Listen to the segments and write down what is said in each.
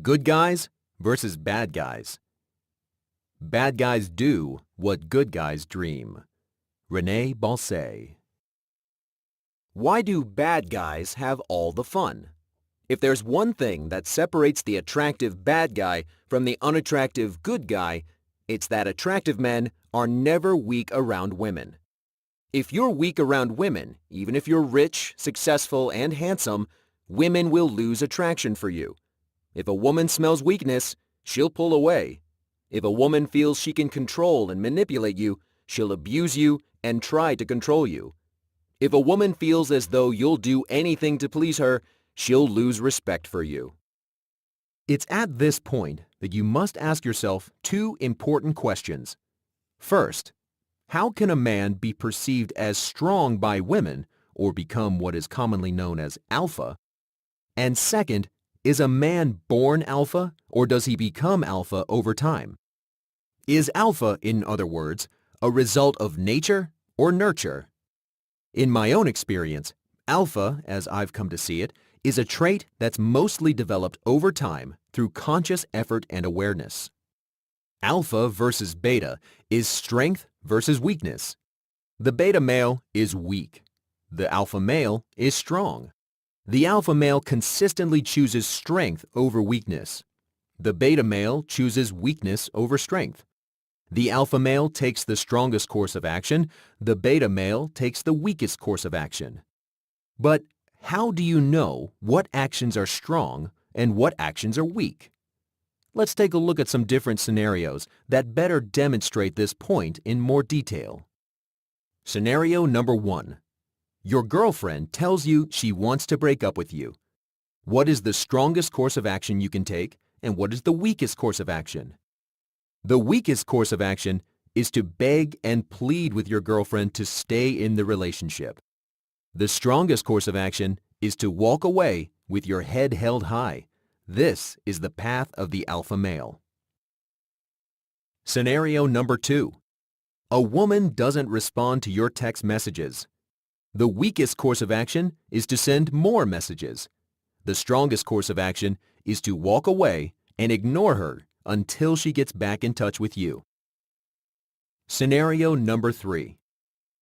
Good guys versus bad guys. Bad guys do what good guys dream. René Balsay. Why do bad guys have all the fun? If there's one thing that separates the attractive bad guy from the unattractive good guy, it's that attractive men are never weak around women. If you're weak around women, even if you're rich, successful, and handsome, women will lose attraction for you. If a woman smells weakness, she'll pull away. If a woman feels she can control and manipulate you, she'll abuse you and try to control you. If a woman feels as though you'll do anything to please her, she'll lose respect for you. It's at this point that you must ask yourself two important questions. First, how can a man be perceived as strong by women or become what is commonly known as alpha? And second, is a man born alpha or does he become alpha over time? Is alpha, in other words, a result of nature or nurture? In my own experience, alpha, as I've come to see it, is a trait that's mostly developed over time through conscious effort and awareness. Alpha versus beta is strength versus weakness. The beta male is weak. The alpha male is strong. The alpha male consistently chooses strength over weakness. The beta male chooses weakness over strength. The alpha male takes the strongest course of action. The beta male takes the weakest course of action. But how do you know what actions are strong and what actions are weak? Let's take a look at some different scenarios that better demonstrate this point in more detail. Scenario number 1. Your girlfriend tells you she wants to break up with you. What is the strongest course of action you can take, and what is the weakest course of action? The weakest course of action is to beg and plead with your girlfriend to stay in the relationship. The strongest course of action is to walk away with your head held high. This is the path of the alpha male. Scenario number 2. A woman doesn't respond to your text messages. The weakest course of action is to send more messages. The strongest course of action is to walk away and ignore her until she gets back in touch with you. Scenario number 3.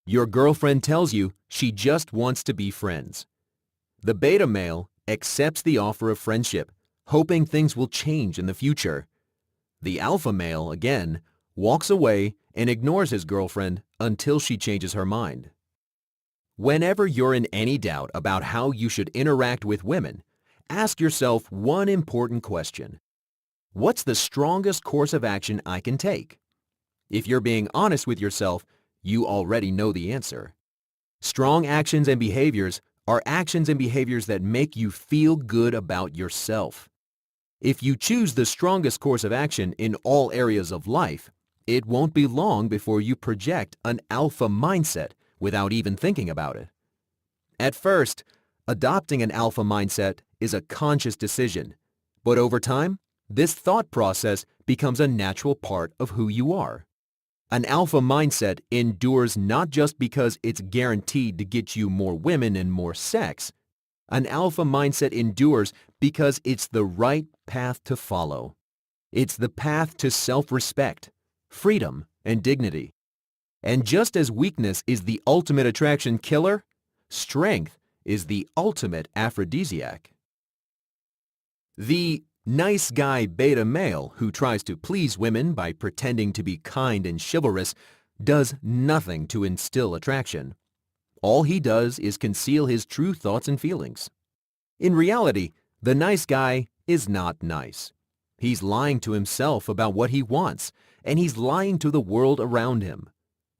Your girlfriend tells you she just wants to be friends. The beta male accepts the offer of friendship, hoping things will change in the future. The alpha male, again, walks away and ignores his girlfriend until she changes her mind. Whenever you're in any doubt about how you should interact with women, ask yourself one important question. What's the strongest course of action I can take? If you're being honest with yourself, you already know the answer. Strong actions and behaviors are actions and behaviors that make you feel good about yourself. If you choose the strongest course of action in all areas of life, it won't be long before you project an alpha mindset without even thinking about it. At first, adopting an alpha mindset is a conscious decision, but over time, this thought process becomes a natural part of who you are. An alpha mindset endures not just because it's guaranteed to get you more women and more sex. An alpha mindset endures because it's the right path to follow. It's the path to self-respect, freedom, and dignity. And just as weakness is the ultimate attraction killer, strength is the ultimate aphrodisiac. The nice guy beta male who tries to please women by pretending to be kind and chivalrous does nothing to instill attraction. All he does is conceal his true thoughts and feelings. In reality, the nice guy is not nice. He's lying to himself about what he wants, and he's lying to the world around him.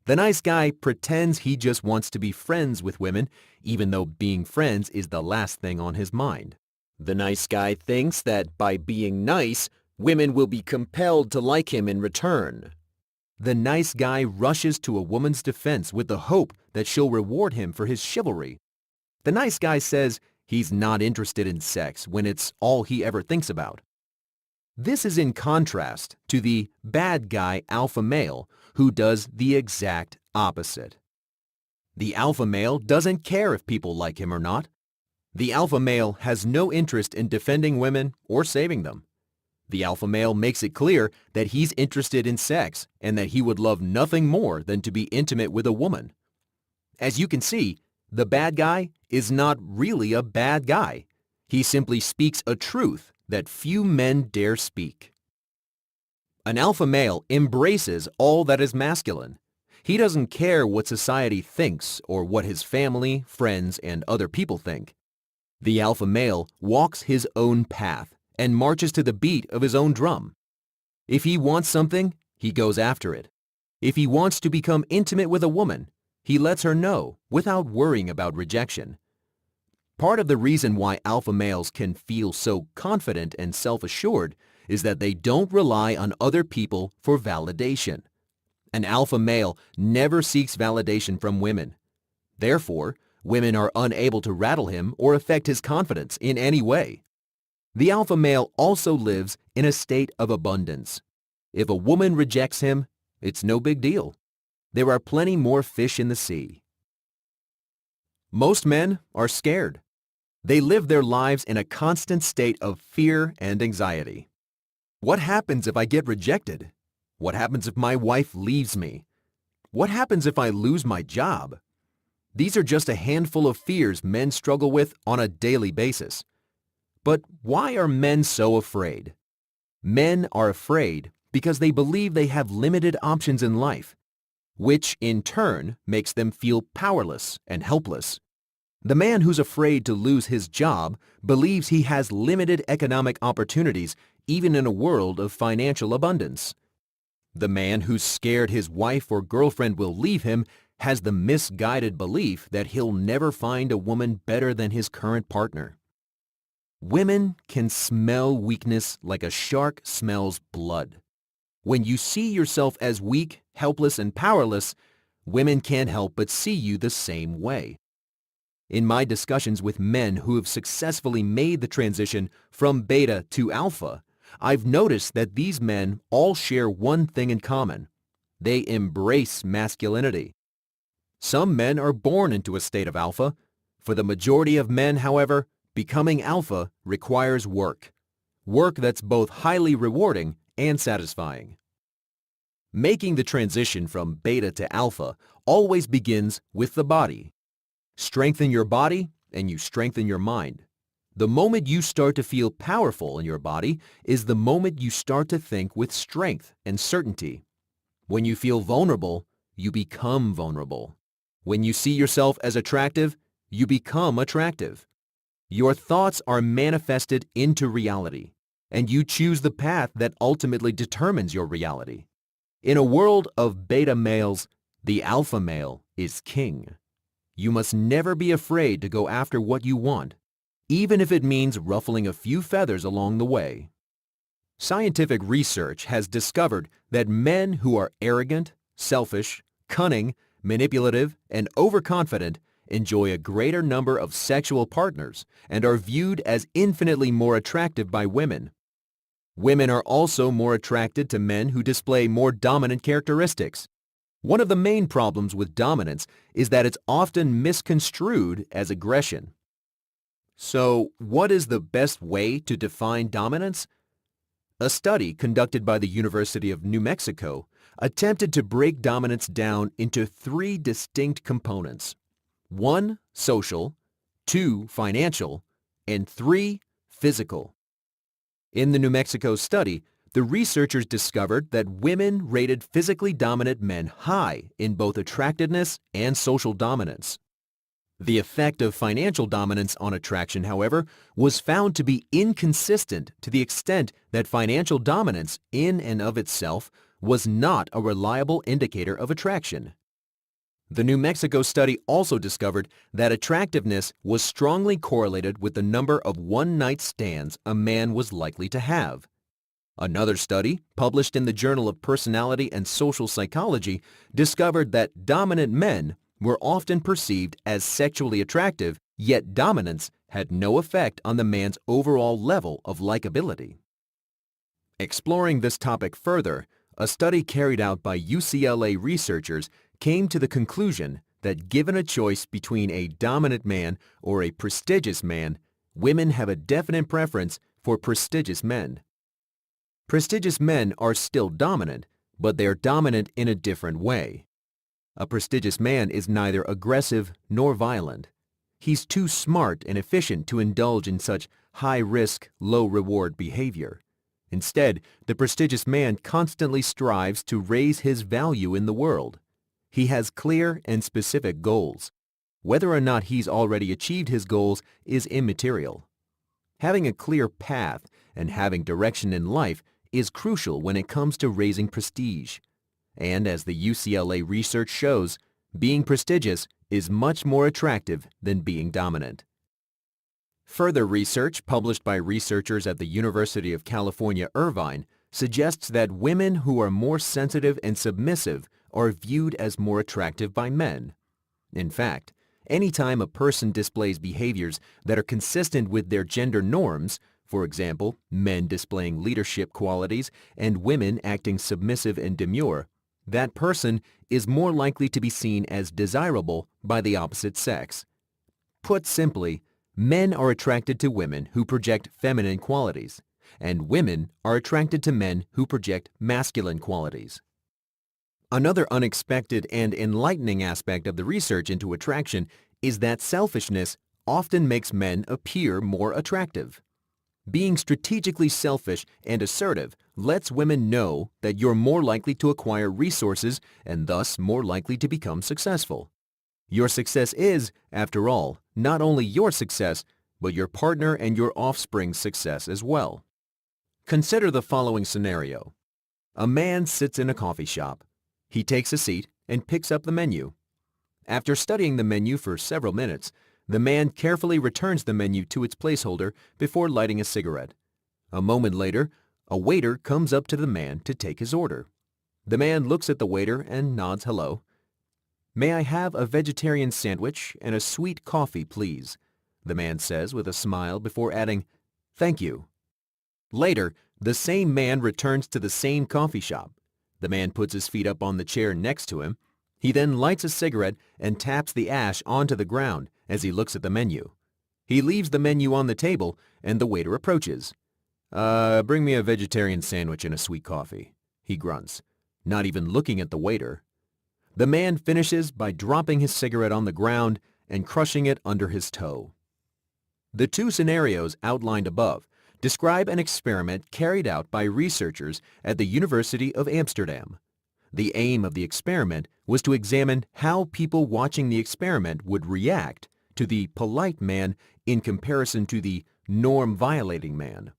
The nice guy pretends he just wants to be friends with women, even though being friends is the last thing on his mind. The nice guy thinks that by being nice, women will be compelled to like him in return. The nice guy rushes to a woman's defense with the hope that she'll reward him for his chivalry. The nice guy says he's not interested in sex when it's all he ever thinks about. This is in contrast to the bad guy alpha male who does the exact opposite. The alpha male doesn't care if people like him or not. The alpha male has no interest in defending women or saving them. The alpha male makes it clear that he's interested in sex and that he would love nothing more than to be intimate with a woman. As you can see, the bad guy is not really a bad guy. He simply speaks a truth that few men dare speak. An alpha male embraces all that is masculine. He doesn't care what society thinks or what his family, friends, and other people think. The alpha male walks his own path and marches to the beat of his own drum. If he wants something, he goes after it. If he wants to become intimate with a woman, he lets her know without worrying about rejection. Part of the reason why alpha males can feel so confident and self-assured is that they don't rely on other people for validation. An alpha male never seeks validation from women. Therefore, women are unable to rattle him or affect his confidence in any way. The alpha male also lives in a state of abundance. If a woman rejects him, it's no big deal. There are plenty more fish in the sea. Most men are scared. They live their lives in a constant state of fear and anxiety. What happens if I get rejected? What happens if my wife leaves me? What happens if I lose my job? These are just a handful of fears men struggle with on a daily basis. But why are men so afraid? Men are afraid because they believe they have limited options in life, which in turn makes them feel powerless and helpless. The man who's afraid to lose his job believes he has limited economic opportunities even in a world of financial abundance. The man who's scared his wife or girlfriend will leave him has the misguided belief that he'll never find a woman better than his current partner. Women can smell weakness like a shark smells blood. When you see yourself as weak, helpless, and powerless, women can't help but see you the same way. In my discussions with men who have successfully made the transition from beta to alpha, I've noticed that these men all share one thing in common. They embrace masculinity. Some men are born into a state of alpha. For the majority of men, however, becoming alpha requires work. Work that's both highly rewarding and satisfying. Making the transition from beta to alpha always begins with the body. Strengthen your body and you strengthen your mind. The moment you start to feel powerful in your body is the moment you start to think with strength and certainty. When you feel vulnerable, you become vulnerable. When you see yourself as attractive, you become attractive. Your thoughts are manifested into reality, and you choose the path that ultimately determines your reality. In a world of beta males, the alpha male is king. You must never be afraid to go after what you want, even if it means ruffling a few feathers along the way. Scientific research has discovered that men who are arrogant, selfish, cunning, manipulative, and overconfident enjoy a greater number of sexual partners and are viewed as infinitely more attractive by women. Women are also more attracted to men who display more dominant characteristics. One of the main problems with dominance is that it's often misconstrued as aggression. So, what is the best way to define dominance? A study conducted by the University of New Mexico attempted to break dominance down into 3 distinct components. 1, social, 2, financial, and 3, physical. In the New Mexico study, the researchers discovered that women rated physically dominant men high in both attractiveness and social dominance. The effect of financial dominance on attraction, however, was found to be inconsistent to the extent that financial dominance in and of itself was not a reliable indicator of attraction. The New Mexico study also discovered that attractiveness was strongly correlated with the number of one-night stands a man was likely to have. Another study, published in the Journal of Personality and Social Psychology, discovered that dominant men were often perceived as sexually attractive, yet dominance had no effect on the man's overall level of likability. Exploring this topic further, a study carried out by UCLA researchers came to the conclusion that given a choice between a dominant man or a prestigious man, women have a definite preference for prestigious men. Prestigious men are still dominant, but they are dominant in a different way. A prestigious man is neither aggressive nor violent. He's too smart and efficient to indulge in such high-risk, low-reward behavior. Instead, the prestigious man constantly strives to raise his value in the world. He has clear and specific goals. Whether or not he's already achieved his goals is immaterial. Having a clear path and having direction in life is crucial when it comes to raising prestige. And as the UCLA research shows, being prestigious is much more attractive than being dominant. Further research published by researchers at the University of California, Irvine suggests that women who are more sensitive and submissive are viewed as more attractive by men. In fact, anytime a person displays behaviors that are consistent with their gender norms, for example, men displaying leadership qualities and women acting submissive and demure, that person is more likely to be seen as desirable by the opposite sex. Put simply, men are attracted to women who project feminine qualities, and women are attracted to men who project masculine qualities. Another unexpected and enlightening aspect of the research into attraction is that selfishness often makes men appear more attractive. Being strategically selfish and assertive lets women know that you're more likely to acquire resources and thus more likely to become successful. Your success is, after all, not only your success, but your partner and your offspring's success as well. Consider the following scenario. A man sits in a coffee shop. He takes a seat and picks up the menu. After studying the menu for several minutes, the man carefully returns the menu to its placeholder before lighting a cigarette. A moment later, a waiter comes up to the man to take his order. The man looks at the waiter and nods hello. "May I have a vegetarian sandwich and a sweet coffee, please?" the man says with a smile before adding, "Thank you." Later, the same man returns to the same coffee shop. The man puts his feet up on the chair next to him. He then lights a cigarette and taps the ash onto the ground as he looks at the menu. He leaves the menu on the table and the waiter approaches. Bring me a vegetarian sandwich and a sweet coffee," he grunts, not even looking at the waiter. The man finishes by dropping his cigarette on the ground and crushing it under his toe. The two scenarios outlined above describe an experiment carried out by researchers at the University of Amsterdam. The aim of the experiment was to examine how people watching the experiment would react to the polite man in comparison to the norm-violating man.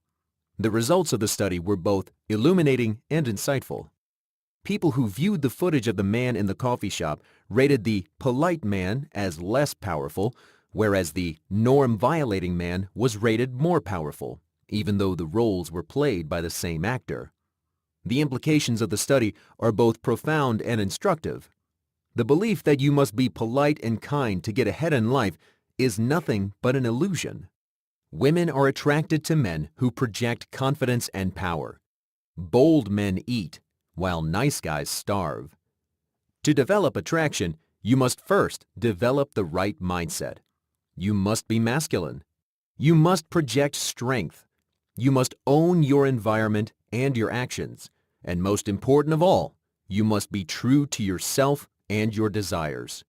The results of the study were both illuminating and insightful. People who viewed the footage of the man in the coffee shop rated the polite man as less powerful, whereas the norm-violating man was rated more powerful, even though the roles were played by the same actor. The implications of the study are both profound and instructive. The belief that you must be polite and kind to get ahead in life is nothing but an illusion. Women are attracted to men who project confidence and power. Bold men eat, while nice guys starve. To develop attraction, you must first develop the right mindset. You must be masculine. You must project strength. You must own your environment and your actions. And most important of all, you must be true to yourself and your desires.